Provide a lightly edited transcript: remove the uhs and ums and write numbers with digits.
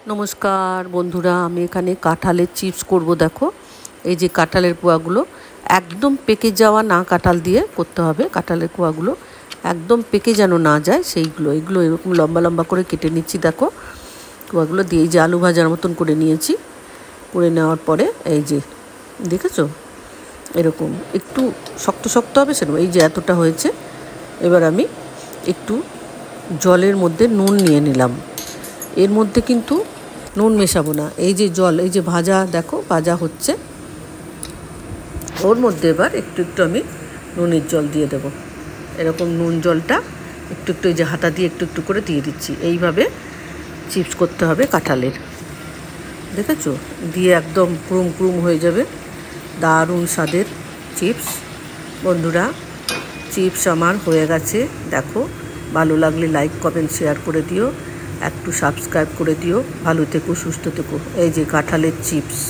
নমস্কার বন্ধুরা, আমি এখানে কাঁঠালের চিপস করব। দেখো, এই যে কাঁঠালের কোয়াগুলো একদম পেকে যাওয়া না, কাঁঠাল দিয়ে করতে হবে। কাঁঠালের কোয়াগুলো একদম পেকে যেন না যায় এগুলো এরকম লম্বা লম্বা করে কেটে নিচ্ছি। দেখো, কোয়াগুলো দিয়ে এই যে আলু ভাজার মতন করে নিয়েছি। করে নেওয়ার পরে এই যে দেখেছো, এরকম একটু শক্ত শক্ত হবে সেরকম। এই যে এতটা হয়েছে। এবার আমি একটু জলের মধ্যে নুন নিয়ে নিলাম। এর মধ্যে কিন্তু নুন মেশাবো না। এই যে জল, এই যে ভাজা, দেখো ভাজা হচ্ছে, ওর মধ্যে এবার একটু একটু আমি নুনের জল দিয়ে দেবো। এরকম নুন জলটা একটু একটু, এই যে হাতা দিয়ে একটু একটু করে দিয়ে দিচ্ছি। এইভাবে চিপস করতে হবে কাঁঠালের, দেখেছো? দিয়ে একদম ক্রুম ক্রুম হয়ে যাবে, দারুণ স্বাদের চিপস। বন্ধুরা, চিপস আমার হয়ে গেছে। দেখো, ভালো লাগলে লাইক কমেন্ট শেয়ার করে দিও, একটু সাবস্ক্রাইব করে দিও। ভালো থেকো, সুস্থ থেকো। এই যে কাঁঠালের চিপস।